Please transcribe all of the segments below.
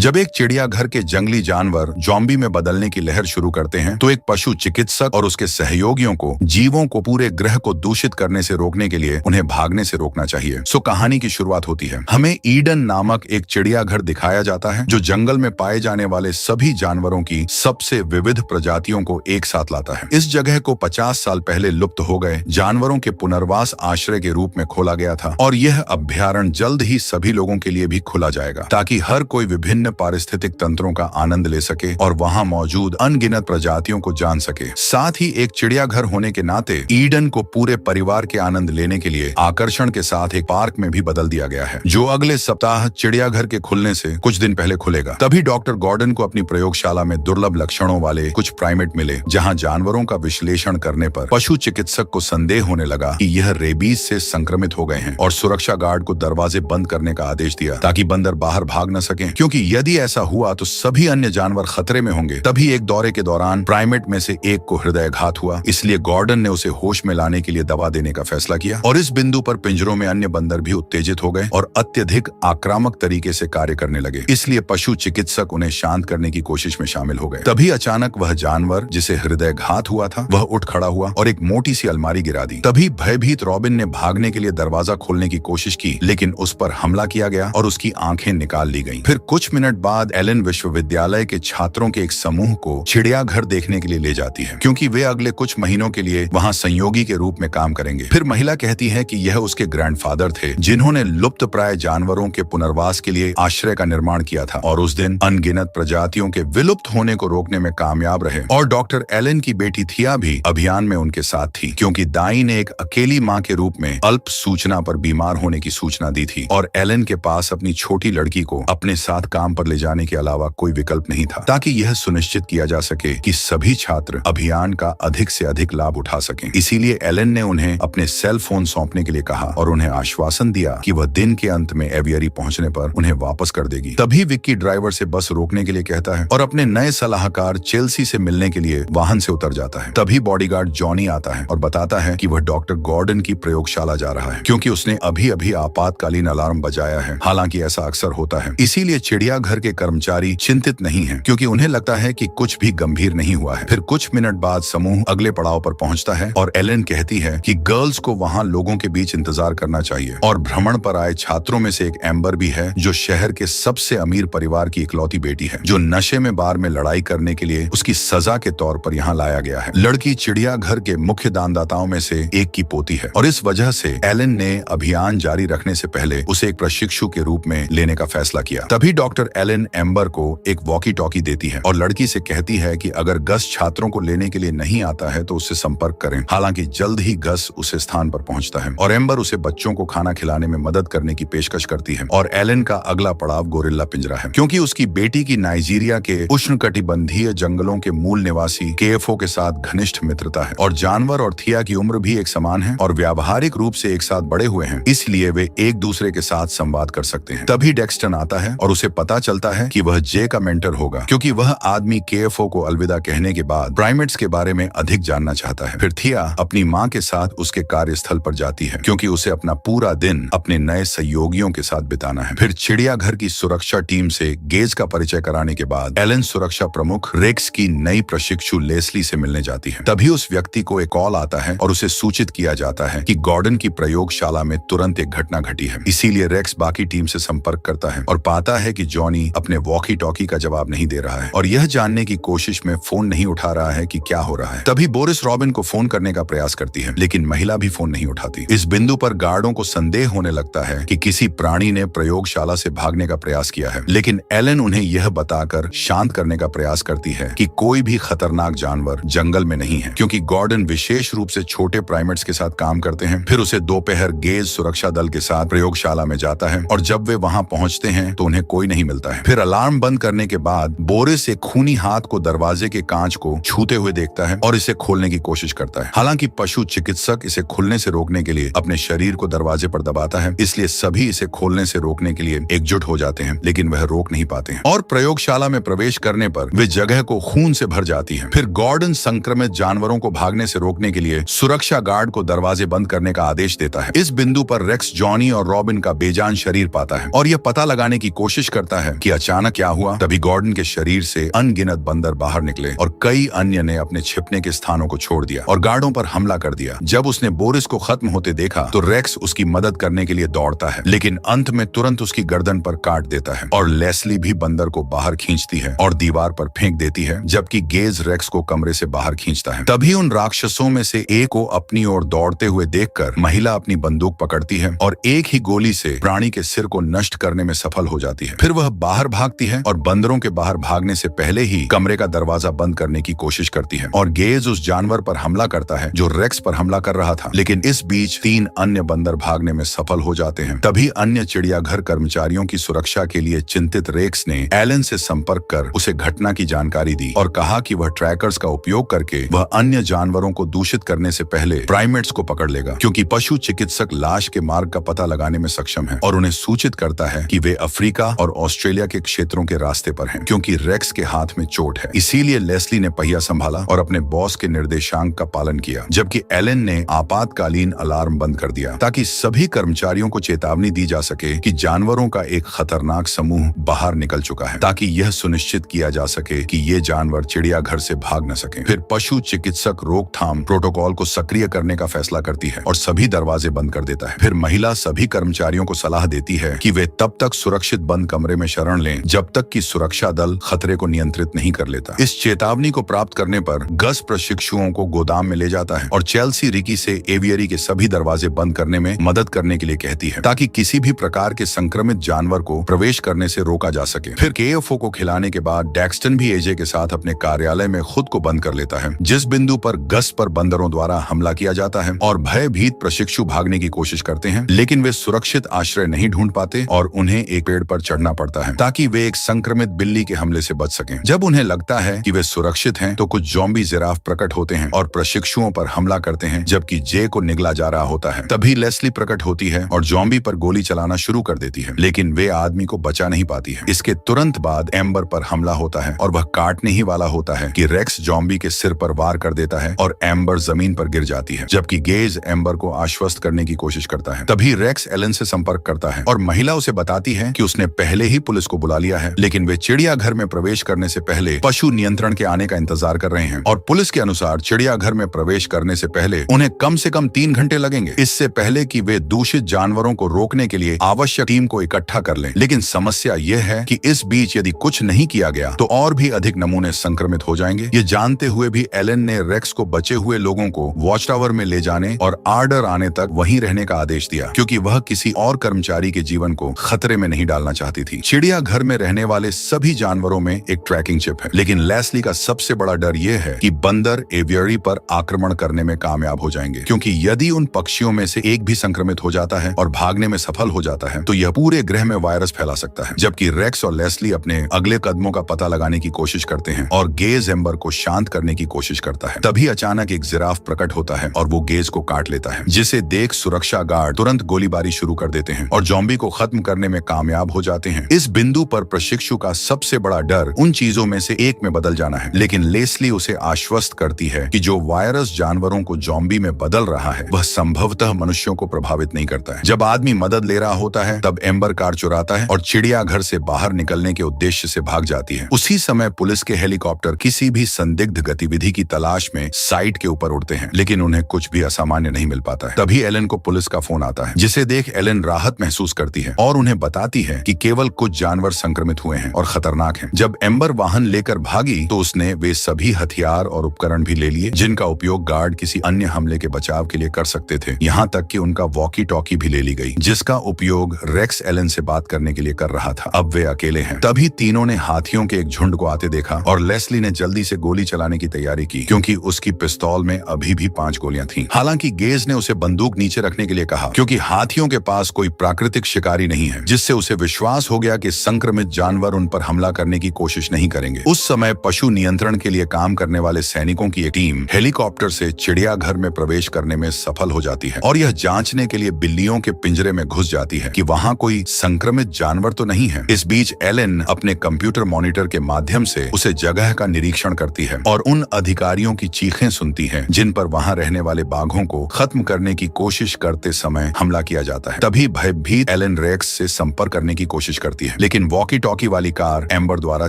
जब एक चिड़ियाघर के जंगली जानवर ज़ॉम्बी में बदलने की लहर शुरू करते हैं तो एक पशु चिकित्सक और उसके सहयोगियों को जीवों को पूरे ग्रह को दूषित करने से रोकने के लिए उन्हें भागने से रोकना चाहिए। सो कहानी की शुरुआत होती है। हमें ईडन नामक एक चिड़ियाघर दिखाया जाता है जो जंगल में पाए जाने वाले सभी जानवरों की सबसे विविध प्रजातियों को एक साथ लाता है। इस जगह को 50 साल पहले लुप्त हो गए जानवरों के पुनर्वास आश्रय के रूप में खोला गया था और यह अभ्यारण्य जल्द ही सभी लोगों के लिए भी खुला जाएगा ताकि हर कोई विभिन्न पारिस्थितिक तंत्रों का आनंद ले सके और वहां मौजूद अनगिनत प्रजातियों को जान सके। साथ ही एक चिड़ियाघर होने के नाते ईडन को पूरे परिवार के आनंद लेने के लिए आकर्षण के साथ एक पार्क में भी बदल दिया गया है जो अगले सप्ताह चिड़ियाघर के खुलने से कुछ दिन पहले खुलेगा। तभी डॉक्टर गॉर्डन को अपनी प्रयोगशाला में दुर्लभ लक्षणों वाले कुछ प्राइमेट मिले जहां जानवरों का विश्लेषण करने पर पशु चिकित्सक को संदेह होने लगा कि यह रेबीज से संक्रमित हो गए हैं और सुरक्षा गार्ड को दरवाजे बंद करने का आदेश दिया ताकि बंदर बाहर भाग न सके, क्योंकि यदि ऐसा हुआ तो सभी अन्य जानवर खतरे में होंगे। तभी एक दौरे के दौरान प्राइमेट में से एक को हृदयाघात हुआ, इसलिए गॉर्डन ने उसे होश में लाने के लिए दवा देने का फैसला किया और इस बिंदु पर पिंजरों में अन्य बंदर भी उत्तेजित हो गए और अत्यधिक आक्रामक तरीके से कार्य करने लगे, इसलिए पशु चिकित्सक उन्हें शांत करने की कोशिश में शामिल हो गए। तभी अचानक वह जानवर जिसे हृदयाघात हुआ था वह उठ खड़ा हुआ और एक मोटी सी अलमारी गिरा दी। तभी भयभीत रॉबिन ने भागने के लिए दरवाजा खोलने की कोशिश की लेकिन उस पर हमला किया गया और उसकी आंखें निकाल ली गईं। फिर कुछ मिनट बाद एलन विश्वविद्यालय के छात्रों के एक समूह को चिड़ियाघर देखने के लिए ले जाती है क्योंकि वे अगले कुछ महीनों के लिए वहां संयोगी के रूप में काम करेंगे। फिर महिला कहती है कि यह उसके ग्रैंडफादर थे जिन्होंने लुप्त प्राय जानवरों के पुनर्वास के लिए आश्रय का निर्माण किया था और उस दिन अनगिनत प्रजातियों के विलुप्त होने को रोकने में कामयाब रहे। और डॉक्टर एलन की बेटी थिया भी अभियान में उनके साथ थी क्योंकि दाई ने एक अकेली माँ के रूप में अल्प सूचना पर बीमार होने की सूचना दी थी और एलन के पास अपनी छोटी लड़की को अपने साथ काम पर ले जाने के अलावा कोई विकल्प नहीं था ताकि यह सुनिश्चित किया जा सके कि सभी छात्र अभियान का अधिक से अधिक लाभ उठा सकें। इसीलिए एलन ने उन्हें अपने सेल फोन सौंपने के लिए कहा और उन्हें आश्वासन दिया कि वह दिन के अंत में एवियरी पहुंचने पर उन्हें वापस कर देगी। तभी विक्की ड्राइवर से बस रोकने के लिए कहता है और अपने नए सलाहकार चेल्सी से मिलने के लिए वाहन से उतर जाता है। तभी बॉडीगार्ड जॉनी आता है और बताता है कि वह डॉक्टर गॉर्डन की प्रयोगशाला जा रहा है क्योंकि उसने अभी अभी आपातकालीन अलार्म बजाया है। हालांकि ऐसा अक्सर होता है, इसीलिए चिड़ियाघर के कर्मचारी चिंतित नहीं हैं क्योंकि उन्हें लगता है कि कुछ भी गंभीर नहीं हुआ है। फिर कुछ मिनट बाद समूह अगले पड़ाव पर पहुंचता है और एलन कहती है कि गर्ल्स को वहां लोगों के बीच इंतजार करना चाहिए और भ्रमण पर आए छात्रों में से एक एम्बर भी है जो शहर के सबसे अमीर परिवार की इकलौती बेटी है जो नशे में बार में लड़ाई करने के लिए उसकी सजा के तौर पर यहाँ लाया गया है। लड़की चिड़ियाघर के मुख्य दानदाताओं में से एक की पोती है और इस वजह से एलन ने अभियान जारी रखने से पहले उसे एक प्रशिक्षु के रूप में लेने का फैसला किया। तभी डॉक्टर एलन एम्बर को एक वॉकी टॉकी देती है और लड़की से कहती है कि अगर गस छात्रों को लेने के लिए नहीं आता है तो उससे संपर्क करें। हालांकि जल्द ही गस उस स्थान पर पहुंचता है और एम्बर उसे बच्चों को खाना खिलाने में मदद करने की पेशकश करती है और एलन का अगला पड़ाव गोरिल्ला पिंजरा है क्योंकि उसकी बेटी की नाइजीरिया के उष्णकटिबंधीय जंगलों के मूल निवासी केएफओ के साथ घनिष्ठ मित्रता है और जानवर और थिया की उम्र भी एक समान है और व्यावहारिक रूप से एक साथ बड़े हुए हैं, इसलिए वे एक दूसरे के साथ संवाद कर सकते हैं। तभी डेक्स्टन आता है और उसे पता चलता है कि वह जे का मेंटर होगा क्योंकि वह आदमी केएफओ को अलविदा कहने के बाद प्राइमेट्स के बारे में अधिक जानना चाहता है। फिर थिया अपनी माँ के साथ उसके कार्यस्थल पर जाती है क्योंकि उसे अपना पूरा दिन अपने नए सहयोगियों के साथ बिताना है। फिर चिड़ियाघर की सुरक्षा टीम से गेज का परिचय कराने के बाद एलन सुरक्षा प्रमुख रेक्स की नई प्रशिक्षु लेस्ली से मिलने जाती है। तभी उस व्यक्ति को एक कॉल आता है और उसे सूचित किया जाता है कि गॉर्डन की प्रयोगशाला में तुरंत एक घटना घटी है। इसीलिए रेक्स बाकी टीम से संपर्क करता है और पाता है कि जॉनी अपने वॉकी टॉकी का जवाब नहीं दे रहा है और यह जानने की कोशिश में फोन नहीं उठा रहा है कि क्या हो रहा है। तभी बोरिस रॉबिन को फोन करने का प्रयास करती है लेकिन महिला भी फोन नहीं उठाती। इस बिंदु पर गार्डों को संदेह होने लगता है कि किसी प्राणी ने प्रयोगशाला से भागने का प्रयास किया है, लेकिन एलन उन्हें यह बताकर शांत करने का प्रयास करती है कि कोई भी खतरनाक जानवर जंगल में नहीं है क्योंकि गॉर्डन विशेष रूप से छोटे प्राइमेट्स के साथ काम करते हैं। फिर उसे दोपहर गेज सुरक्षा दल के साथ प्रयोगशाला में जाता है और जब वे वहां पहुंचते हैं तो उन्हें कोई नहीं मिलता है। फिर अलार्म बंद करने के बाद बोरिस एक खूनी हाथ को दरवाजे के कांच को छूते हुए देखता है और इसे खोलने की कोशिश करता है। हालांकि पशु चिकित्सक इसे खुलने से रोकने के लिए अपने शरीर को दरवाजे पर दबाता है, इसलिए सभी इसे खोलने से रोकने के लिए एकजुट हो जाते हैं लेकिन वह रोक नहीं पाते हैं और प्रयोगशाला में प्रवेश करने पर वे जगह को खून से भर जाती है। फिर गॉर्डन संक्रमित जानवरों को भागने से रोकने के लिए सुरक्षा गार्ड को दरवाजे बंद करने का आदेश देता है। इस बिंदु पर रेक्स जॉनी और रॉबिन का बेजान शरीर पाता है और यह पता लगाने की कोशिश करता है है कि अचानक क्या हुआ। तभी गॉर्डन के शरीर से अनगिनत बंदर बाहर निकले और कई अन्य ने अपने छिपने के स्थानों को छोड़ दिया और गार्डों पर हमला कर दिया। जब उसने बोरिस को खत्म होते देखा तो रेक्स उसकी मदद करने के लिए दौड़ता है, लेकिन अंत में तुरंत उसकी गर्दन पर काट देता है और लेस्ली भी बंदर को बाहर खींचती है और दीवार पर फेंक देती है, जबकि गेज रेक्स को कमरे से बाहर खींचता है। तभी उन राक्षसों में से एक को अपनी ओर दौड़ते हुए देखकर महिला अपनी बंदूक पकड़ती है और एक ही गोली से प्राणी के सिर को नष्ट करने में सफल हो जाती है। फिर वह बाहर भागती है और बंदरों के बाहर भागने से पहले ही कमरे का दरवाजा बंद करने की कोशिश करती है और गेज उस जानवर पर हमला करता है जो रेक्स पर हमला कर रहा था। लेकिन इस बीच 3 अन्य बंदर भागने में सफल हो जाते हैं। तभी अन्य चिड़ियाघर कर्मचारियों की सुरक्षा के लिए चिंतित रेक्स ने एलन से संपर्क कर उसे घटना की जानकारी दी और कहा कि वह ट्रैकर्स का उपयोग करके वह अन्य जानवरों को दूषित करने से पहले प्राइमेट्स को पकड़ लेगा, क्योंकि पशु चिकित्सक लाश के मार्ग का पता लगाने में सक्षम है और उन्हें सूचित करता है कि वे अफ्रीका और ऑस्ट्रेलिया के क्षेत्रों के रास्ते पर हैं, क्योंकि रेक्स के हाथ में चोट है। इसीलिए लेस्ली ने पहिया संभाला और अपने बॉस के निर्देशांक का पालन किया, जबकि एलन ने आपातकालीन अलार्म बंद कर दिया ताकि सभी कर्मचारियों को चेतावनी दी जा सके कि जानवरों का एक खतरनाक समूह बाहर निकल चुका है, ताकि यह सुनिश्चित किया जा सके कि ये जानवर चिड़ियाघर से भाग न सके। फिर पशु चिकित्सक रोकथाम प्रोटोकॉल को सक्रिय करने का फैसला करती है और सभी दरवाजे बंद कर देता है। फिर महिला सभी कर्मचारियों को सलाह देती है कि वे तब तक सुरक्षित बंद कमरे में शरण लें जब तक कि सुरक्षा दल खतरे को नियंत्रित नहीं कर लेता। इस चेतावनी को प्राप्त करने पर गस प्रशिक्षुओं को गोदाम में ले जाता है और चेल्सी रिकी से एवियरी के सभी दरवाजे बंद करने में मदद करने के लिए कहती है, ताकि किसी भी प्रकार के संक्रमित जानवर को प्रवेश करने से रोका जा सके। फिर केएफओ को खिलाने के बाद डैक्सटन भी एजे के साथ अपने कार्यालय में खुद को बंद कर लेता है, जिस बिंदु पर गस पर बंदरों द्वारा हमला किया जाता है और भयभीत प्रशिक्षु भागने की कोशिश करते हैं, लेकिन वे सुरक्षित आश्रय नहीं ढूंढ पाते और उन्हें एक पेड़ पर चढ़ना पड़ता है ताकि वे एक संक्रमित बिल्ली के हमले से बच सकें। जब उन्हें लगता है कि वे सुरक्षित हैं, तो कुछ ज़ॉम्बी जिराफ प्रकट होते हैं और प्रशिक्षुओं पर हमला करते हैं, जबकि जे को निगला जा रहा होता है। तभी लेस्ली प्रकट होती है और ज़ॉम्बी पर गोली चलाना शुरू कर देती है, लेकिन वे आदमी को बचा नहीं पाती है। इसके तुरंत बाद एम्बर पर हमला होता है और वह काटने ही वाला होता है कि रेक्स ज़ॉम्बी के सिर पर वार कर देता है और एम्बर जमीन पर गिर जाती है, जबकि गेज एम्बर को आश्वस्त करने की कोशिश करता है। तभी रेक्स एलन से संपर्क करता है और महिला उसे बताती है कि उसने पहले ही पुलिस को बुला लिया है, लेकिन वे चिड़ियाघर में प्रवेश करने से पहले पशु नियंत्रण के आने का इंतजार कर रहे हैं और पुलिस के अनुसार चिड़ियाघर में प्रवेश करने से पहले उन्हें कम से कम 3 घंटे लगेंगे, इससे पहले कि वे दूषित जानवरों को रोकने के लिए आवश्यक टीम को इकट्ठा कर लें। लेकिन समस्या यह है कि इस बीच यदि कुछ नहीं किया गया तो और भी अधिक नमूने संक्रमित हो जाएंगे। ये जानते हुए भी एलन ने रेक्स को बचे हुए लोगों को वॉच टावर में ले जाने और आर्डर आने तक वहीं रहने का आदेश दिया, क्योंकि वह किसी और कर्मचारी के जीवन को खतरे में नहीं डालना चाहती थी। चिड़ियाघर में रहने वाले सभी जानवरों में एक ट्रैकिंग चिप है, लेकिन लेस्ली का सबसे बड़ा डर यह है कि बंदर एवियरी पर आक्रमण करने में कामयाब हो जाएंगे, क्योंकि यदि उन पक्षियों में से एक भी संक्रमित हो जाता है और भागने में सफल हो जाता है तो यह पूरे ग्रह में वायरस फैला सकता है। जबकि रेक्स और लेस्ली अपने अगले कदमों का पता लगाने की कोशिश करते हैं और गेज एम्बर को शांत करने की कोशिश करता है। तभी अचानक एक जिराफ प्रकट होता है और वो गेज को काट लेता है, जिसे देख सुरक्षा गार्ड तुरंत गोलीबारी शुरू कर देते हैं और ज़ॉम्बी को खत्म करने में कामयाब हो जाते हैं। इस बिंदु पर प्रशिक्षु का सबसे बड़ा डर उन चीजों में से एक में बदल जाना है, लेकिन लेस्ली उसे आश्वस्त करती है कि जो वायरस जानवरों को ज़ॉम्बी में बदल रहा है वह संभवतः मनुष्यों को प्रभावित नहीं करता है। जब आदमी मदद ले रहा होता है तब एम्बर कार चुराता है और चिड़ियाघर से बाहर निकलने के उद्देश्य से भाग जाती है। उसी समय पुलिस के हेलीकॉप्टर किसी भी संदिग्ध गतिविधि की तलाश में साइट के ऊपर उड़ते हैं, लेकिन उन्हें कुछ भी असामान्य नहीं मिल पाता है। तभी एलन को पुलिस का फोन आता है, जिसे देख एलन राहत महसूस करती है और उन्हें बताती है कि केवल कुछ जानवर संक्रमित हुए हैं और खतरनाक हैं। जब एम्बर वाहन लेकर भागी तो उसने वे सभी हथियार और उपकरण भी ले लिए जिनका उपयोग गार्ड किसी अन्य हमले के बचाव के लिए कर सकते थे। यहाँ तक कि उनका वॉकी टॉकी भी ले ली गई, जिसका उपयोग रेक्स एलन से बात करने के लिए कर रहा था। अब वे अकेले हैं। तभी तीनों ने हाथियों के एक झुंड को आते देखा और लेस्ली ने जल्दी से गोली चलाने की तैयारी की, क्योंकि उसकी पिस्तौल में अभी भी 5 गोलियां थीं। हालांकि गेज ने उसे बंदूक नीचे रखने के लिए कहा, क्योंकि हाथियों के पास कोई प्राकृतिक शिकारी नहीं है, जिससे उसे विश्वास हो गया कि संक्रमित जानवर उन पर हमला करने की कोशिश नहीं करेंगे। उस समय पशु नियंत्रण के लिए काम करने वाले सैनिकों की एक टीम हेलीकॉप्टर से चिड़ियाघर में प्रवेश करने में सफल हो जाती है और यह जांचने के लिए बिल्लियों के पिंजरे में घुस जाती है कि वहां कोई संक्रमित जानवर तो नहीं है। इस बीच एलन अपने कंप्यूटर मॉनिटर के माध्यम से उसे जगह का निरीक्षण करती है और उन अधिकारियों की चीखें सुनती है जिन पर वहां रहने वाले बाघों को खत्म करने की कोशिश करते समय हमला किया जाता है। तभी भयभीत एलन रेक्स से संपर्क करने की कोशिश करती है, है, लेकिन वॉकी टॉकी वाली कार एम्बर द्वारा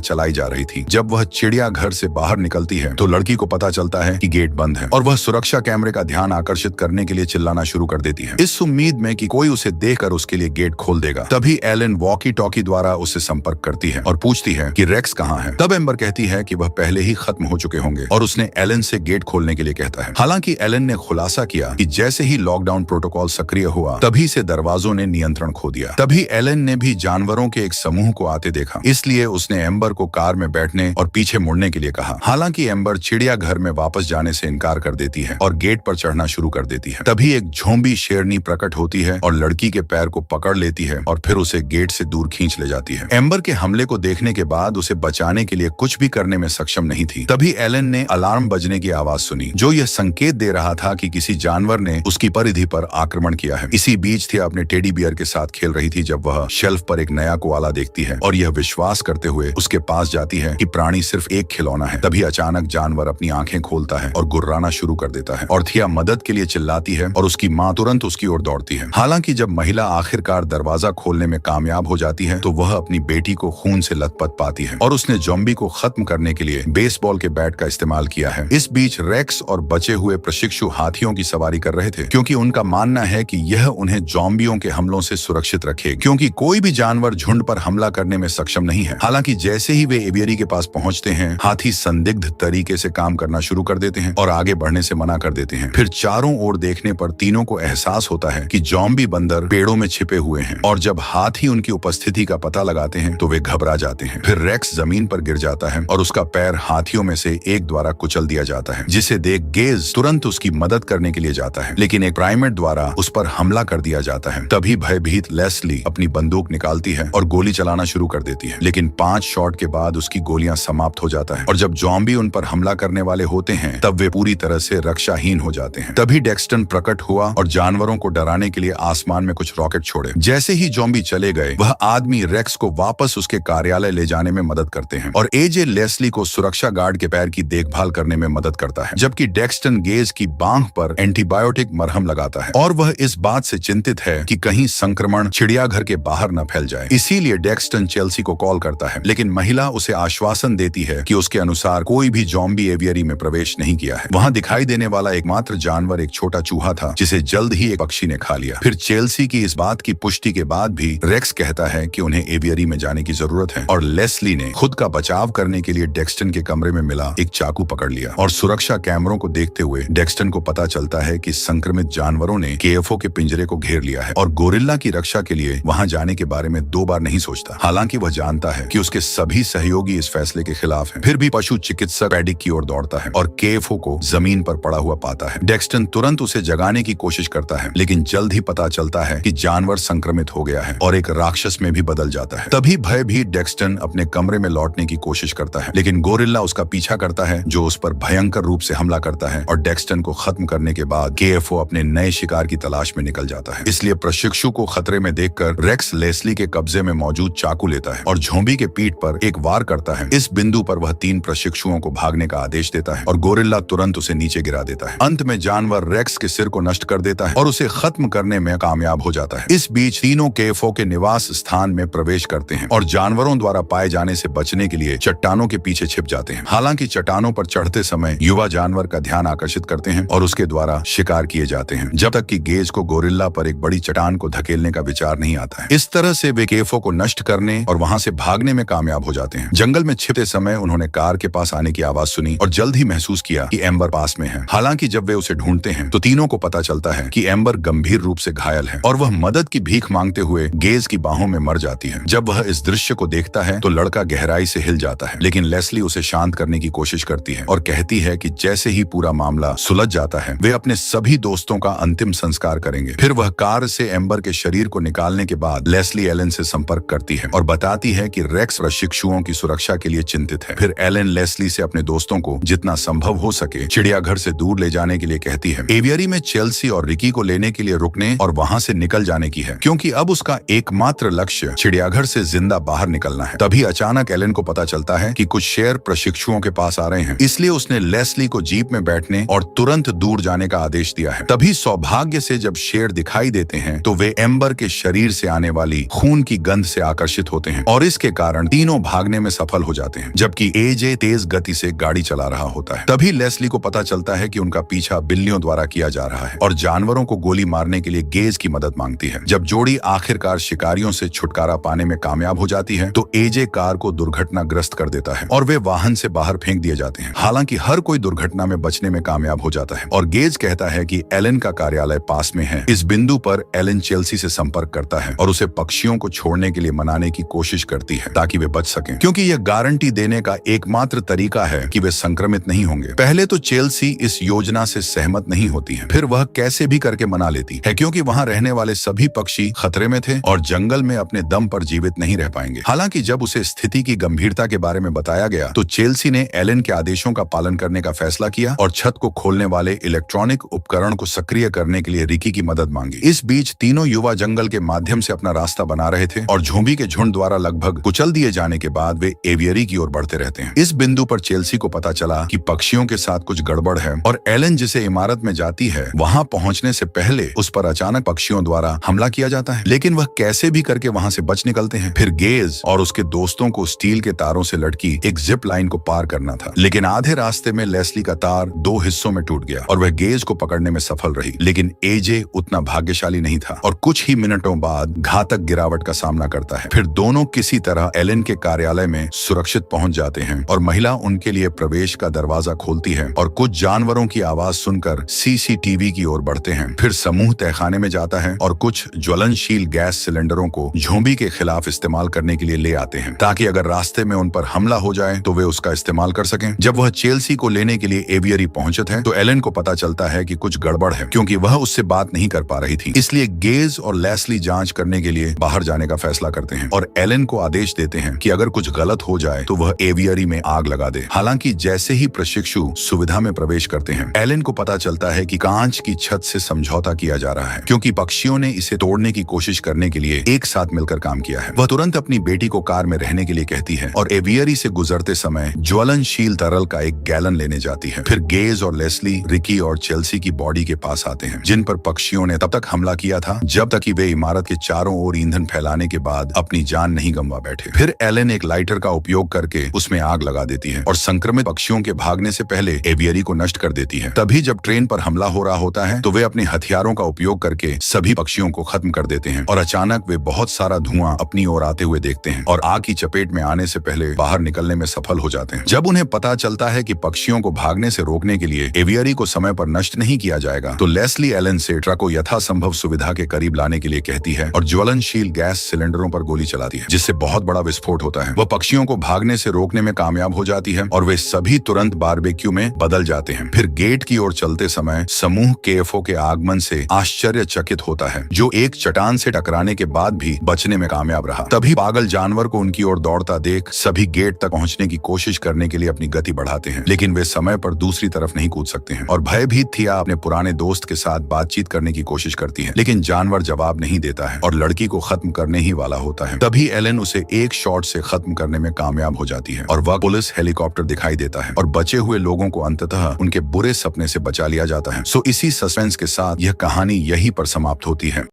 चलाई जा रही थी। जब वह चिड़ियाघर से बाहर निकलती है तो लड़की को पता चलता है कि गेट बंद है और वह सुरक्षा कैमरे का ध्यान आकर्षित करने के लिए चिल्लाना शुरू कर देती है, इस उम्मीद में कि कोई उसे देखकर उसके लिए गेट खोल देगा। तभी एलन वॉकी टॉकी द्वारा उससे संपर्क करती है और पूछती है कि रेक्स कहाँ है। तब एम्बर कहती है कि वह पहले ही खत्म हो चुके होंगे और उसने एलन से गेट खोलने के लिए कहता है। हालांकि एलन ने खुलासा किया कि जैसे ही लॉकडाउन प्रोटोकॉल सक्रिय हुआ तभी से दरवाजों ने नियंत्रण खो दिया। तभी एलन ने भी जानवरों के एक समूह को आते देखा, इसलिए उसने एम्बर को कार में बैठने और पीछे मुड़ने के लिए कहा। हालांकि एम्बर चिड़ियाघर में वापस जाने से इनकार कर देती है और गेट पर चढ़ना शुरू कर देती है। तभी एक झोंबी शेरनी प्रकट होती है और लड़की के पैर को पकड़ लेती है और फिर उसे गेट से दूर खींच ले जाती है। एम्बर के हमले को देखने के बाद उसे बचाने के लिए कुछ भी करने में सक्षम नहीं थी। तभी एलन ने अलार्म बजने की आवाज सुनी, जो यह संकेत दे रहा था कि किसी जानवर ने उसकी परिधि पर आक्रमण किया है। इसी बीच थी अपने टेडी बियर के साथ खेल रही थी जब वह शेल्फ पर एक नया कोआला देखती है और यह विश्वास करते हुए उसके पास जाती है कि प्राणी सिर्फ एक खिलौना है। तभी अचानक जानवर अपनी आंखें खोलता है और गुर्राना शुरू कर देता है और थिया मदद के लिए चिल्लाती है और उसकी माँ तुरंत उसकी ओर दौड़ती है। हालांकि जब महिला आखिरकार दरवाजा खोलने में कामयाब हो जाती है तो वह अपनी बेटी को खून से लथपथ पाती है और उसने ज़ॉम्बी को खत्म करने के लिए बेसबॉल के बैट का इस्तेमाल किया है। इस बीच रेक्स और बचे हुए प्रशिक्षु हाथियों की सवारी कर रहे थे, क्योंकि उनका मानना है कि यह उन्हें ज़ॉम्बियों के हमलों से सुरक्षित रखे, क्योंकि कोई भी जानवर झुंड पर हमला करने में सक्षम नहीं है। हालांकि जैसे ही वे एवियरी के पास पहुंचते हैं, हाथी संदिग्ध तरीके से काम करना शुरू कर देते हैं और आगे बढ़ने से मना कर देते हैं। फिर चारों ओर देखने पर तीनों को एहसास होता है कि ज़ॉम्बी बंदर पेड़ों में छिपे हुए हैं और जब हाथी उनकी उपस्थिति का पता लगाते हैं तो वे घबरा जाते हैं। फिर रेक्स जमीन पर गिर जाता है और उसका पैर हाथियों में से एक द्वारा कुचल दिया जाता है, जिसे देख गेज तुरंत उसकी मदद करने के लिए जाता है, लेकिन एक प्राइमेट द्वारा उस पर हमला कर दिया जाता है। तभी भयभीत लेस्ली अपनी बंदूक निकालती है और गोली चलाना शुरू कर देती है, लेकिन 5 शॉट के बाद उसकी गोलियां समाप्त हो जाता है और जब ज़ॉम्बी उन पर हमला करने वाले होते हैं तब वे पूरी तरह से रक्षाहीन हो जाते हैं। तभी डेक्स्टन प्रकट हुआ और जानवरों को डराने के लिए आसमान में कुछ रॉकेट छोड़े। जैसे ही ज़ॉम्बी चले गए, वह आदमी रेक्स को वापस उसके कार्यालय ले जाने में मदद करते हैं और एजे लेस्ली को सुरक्षा गार्ड के पैर की देखभाल करने में मदद करता है, जबकि डेक्स्टन गेज की बांह पर एंटीबायोटिक मरहम लगाता है और वह इस बात से चिंतित है कि कहीं संक्रमण चिड़ियाघर के बाहर न फैल जाए। इसीलिए डेक्स्टन चेल्सी को कॉल करता है, लेकिन महिला उसे आश्वासन देती है कि उसके अनुसार कोई भी ज़ॉम्बी एवियरी में प्रवेश नहीं किया है। वहां दिखाई देने वाला एकमात्र जानवर एक छोटा चूहा था, जिसे जल्द ही एक पक्षी ने खा लिया। फिर चेल्सी की इस बात की पुष्टि के बाद भी रेक्स कहता है कि उन्हें एवियरी में जाने की जरूरत है और लेस्ली ने खुद का बचाव करने के लिए डेक्स्टन के कमरे में मिला एक चाकू पकड़ लिया और सुरक्षा कैमरों को देखते हुए डेक्स्टन को पता चलता है कि संक्रमित जानवरों ने केएफओ के पिंजरे को घेर लिया है और गोरिल्ला की रक्षा के लिए वहां जाने के बारे में 2 बार नहीं सोचता। हालांकि वह जानता है कि उसके सभी सहयोगी इस फैसले के खिलाफ हैं। फिर भी पशु चिकित्सक पैडिक की ओर दौड़ता है और केएफओ को जमीन पर पड़ा हुआ पाता है। डेक्स्टन तुरंत उसे जगाने की कोशिश करता है, लेकिन जल्द ही पता चलता है कि जानवर संक्रमित हो गया है और एक राक्षस में भी बदल जाता है। तभी भयभीत डेक्स्टन अपने कमरे में लौटने की कोशिश करता है, लेकिन गोरिल्ला उसका पीछा करता है, जो उस पर भयंकर रूप से हमला करता है और डेक्स्टन को खत्म करने के बाद केएफओ अपने नए शिकार की तलाश में निकल जाता है। इसलिए प्रशिक्षु को खतरे में देखकर रेक्स लेस्ली के कब्जे में मौजूद चाकू लेता है और ज़ॉम्बी के पीठ पर एक वार करता है। इस बिंदु पर वह 3 प्रशिक्षुओं को भागने का आदेश देता है और गोरिल्ला तुरंत उसे नीचे गिरा देता है। अंत में जानवर रेक्स के सिर को नष्ट कर देता है और उसे खत्म करने में कामयाब हो जाता है। इस बीच तीनों केएफओ के निवास स्थान में प्रवेश करते हैं और जानवरों द्वारा पाए जाने से बचने के लिए चट्टानों के पीछे छिप जाते हैं। हालांकि चट्टानों पर चढ़ते समय युवा जानवर का ध्यान आकर्षित करते हैं और उसके द्वारा शिकार किए जाते हैं, जब तक कि गेज को गोरिल्ला पर एक बड़ी चट्टान को धकेलने का विचार नहीं आता है। इस तरह से वे केएफओ को नष्ट करने और वहां से भागने में कामयाब हो जाते हैं। जंगल में छिपते समय उन्होंने कार के पास आने की आवाज सुनी और जल्द ही महसूस किया कि एम्बर पास में है। हालांकि जब वे उसे ढूंढते हैं तो तीनों को पता चलता है कि एम्बर गंभीर रूप से घायल है और वह मदद की भीख मांगते हुए गेज की बाहों में मर जाती है। जब वह इस दृश्य को देखता है तो लड़का गहराई से हिल जाता है, लेकिन लेस्ली उसे शांत करने की कोशिश करती है और कहती है कि जैसे ही पूरा मामला सुलझ जाता है वे अपने सभी दोस्तों का अंतिम संस्कार करेंगे। फिर वह कार से एम्बर के शरीर को निकालने के बाद लेस्ली एलन से संपर्क करती है और बताती है कि रेक्स प्रशिक्षुओं की सुरक्षा के लिए चिंतित है। फिर एलन लेस्ली से अपने दोस्तों को जितना संभव हो सके चिड़ियाघर से दूर ले जाने के लिए कहती है। एवियरी में चेल्सी और रिकी को लेने के लिए रुकने और वहां से निकल जाने की है, क्योंकि अब उसका एकमात्र लक्ष्य चिड़ियाघर से जिंदा बाहर निकलना है। तभी अचानक एलन को पता चलता है कि कुछ शेर प्रशिक्षुओं के पास आ रहे हैं, इसलिए उसने लेस्ली को जीप में बैठने और तुरंत दूर जाने का आदेश दिया है। तभी सौभाग्य से जब शेर दिखाई देते हैं तो वे एम्बर के शरीर से आने वाली खून की गंध से आकर्षित होते हैं और इसके कारण तीनों भागने में सफल हो जाते हैं, जबकि एजे तेज गति से गाड़ी चला रहा होता है। तभी लेस्ली को पता चलता है कि उनका पीछा बिल्लियों द्वारा किया जा रहा है और जानवरों को गोली मारने के लिए गेज की मदद मांगती है। जब जोड़ी आखिरकार शिकारियों से छुटकारा पाने में कामयाब हो जाती है तो एजे कार को दुर्घटनाग्रस्त कर देता है और वे वाहन से बाहर फेंक दिए जाते हैं। हालांकि हर कोई दुर्घटना में बचने में कामयाब हो जाता है और गेज कहता है कि एलन का कार्यालय पास में है। इस बिंदु पर एलन चेल्सी से संपर्क करता है और उसे पक्षियों को छोड़ने के लिए मनाने की कोशिश करती है ताकि वे बच सकें, क्योंकि यह गारंटी देने का एकमात्र तरीका है कि वे संक्रमित नहीं होंगे। पहले तो चेल्सी इस योजना से सहमत नहीं होती है, फिर वह कैसे भी करके मना लेती है क्योंकि वहां रहने वाले सभी पक्षी खतरे में थे और जंगल में अपने दम पर जीवित नहीं रह पाएंगे। हालांकि जब उसे स्थिति की गंभीरता के बारे में बताया गया तो चेल्सी ने एलन के आदेशों का पालन करने का फैसला किया और छत को खोलने वाले इलेक्ट्रॉनिक उपकरण को सक्रिय करने के लिए रिकी की मदद मांगी। इस बीच तीनों युवा जंगल के माध्यम से अपना रास्ता बना रहे थे और झोंबी के झुंड द्वारा लगभग कुचल दिए जाने के बाद वे एवियरी की ओर बढ़ते रहते हैं। इस बिंदु पर चेल्सी को पता चला कि पक्षियों के साथ कुछ गड़बड़ है और एलन जिसे इमारत में जाती है वहां पहुंचने से पहले उस पर अचानक पक्षियों द्वारा हमला किया जाता है, लेकिन वह कैसे भी करके वहां से बच निकलते हैं। फिर गेज और उसके दोस्तों को स्टील के तारों से लटकी एक जिप लाइन को पार करना था, लेकिन आधे रास्ते में लेस्ली का तार दो हिस्सों में टूट गया और वह गेज को पकड़ने में सफल रही, लेकिन एजे उतना भाग्यशाली नहीं था और कुछ ही मिनटों बाद घातक गिरावट का सामना करता है। फिर दोनों किसी तरह एलन के कार्यालय में सुरक्षित पहुंच जाते हैं और महिला उनके लिए प्रवेश का दरवाजा खोलती है और कुछ जानवरों की आवाज सुनकर सीसीटीवी की ओर बढ़ते हैं। फिर समूह तहखाने में जाता है और कुछ ज्वलनशील गैस सिलेंडरों को झोंबी के खिलाफ इस्तेमाल करने के लिए ले आते हैं ताकि अगर रास्ते में उन पर हमला हो जाए तो वे उसका इस्तेमाल कर सकें। जब वह चेल्सी को लेने के लिए एवियरी पहुंचते हैं तो एलन को पता चलता है कि कुछ गड़बड़ है क्योंकि वह उससे बात नहीं कर पा रही थी। इसलिए गेज और लेस्ली जांच करने के लिए बाहर जाने का फैसला करते हैं और एलन को आदेश देते हैं कि अगर कुछ गलत हो जाए तो वह एवियरी में आग लगा दे। हालांकि जैसे ही प्रशिक्षु सुविधा में प्रवेश करते हैं एलन को पता चलता है कि कांच की छत से समझौता किया जा रहा है क्योंकि पक्षियों ने इसे तोड़ने की कोशिश करने के लिए एक साथ मिलकर काम किया है। वह तुरंत अपनी बेटी को कार में रहने के लिए कहती है और एवियरी से गुजरते समय ज्वलनशील तरल का एक गैलन लेने जाती है। फिर गेज और लेस्ली रिकी और चेल्सी की बॉडी के पास आते हैं जिन पर पक्षियों ने तब तक हमला किया था जब तक कि वे इमारत के चारों ओर ईंधन फैलाने के बाद अपनी जान नहीं गंवा बैठे। फिर एलन एक लाइटर का उपयोग करके उसमें आग लगा देती है और संक्रमित पक्षियों के भागने से पहले एवियरी को नष्ट कर देती है। तभी जब ट्रेन पर हमला हो रहा होता है तो वे अपने हथियारों का उपयोग करके सभी पक्षियों को खत्म कर देते हैं और अचानक वे बहुत सारा धुआं अपनी ओर आते हुए देखते हैं और आग की चपेट में आने से पहले बाहर निकलने में सफल हो जाते हैं। जब उन्हें पता चलता है कि पक्षियों को भागने से रोकने के लिए एवियरी को समय पर नष्ट नहीं किया जाएगा तो लेस्ली एलन से ट्रक को यथासंभव सुविधा के करीब लाने के लिए कहती है और ज्वलनशील गैस सिलेंडरों पर गोली चलाती है जिससे बहुत बड़ा विस्फोट होता है। वह पक्षियों को भागने से रोकने में कामयाब हो जाती है और वे सभी तुरंत बारबेक्यू में बदल जाते हैं। फिर गेट की ओर चलते समय समूह केएफओ के आगमन से आश्चर्यचकित होता है जो एक चट्टान से टकराने के बाद भी बचने में कामयाब रहा। तभी पागल जानवर को उनकी ओर दौड़ता देख सभी गेट तक पहुंचने की कोशिश करने के लिए अपनी गति बढ़ाते हैं, लेकिन वे समय पर दूसरी तरफ नहीं कूद सकते हैं और भयभीत थिया अपने पुराने दोस्त के साथ बातचीत करने की कोशिश करती है, लेकिन जानवर जवाब नहीं देता है और लड़की को खत्म करने ही वाला होता है। तभी एलन उसे एक शॉट से खत्म करने में कामयाब हो जाती है और वह पुलिस हेलीकॉप्टर दिखाई देता है और बचे हुए लोगों को अंततः उनके बुरे सपने से बचा लिया जाता है। सो इसी सस्पेंस के साथ यह कहानी यहीं पर समाप्त होती है।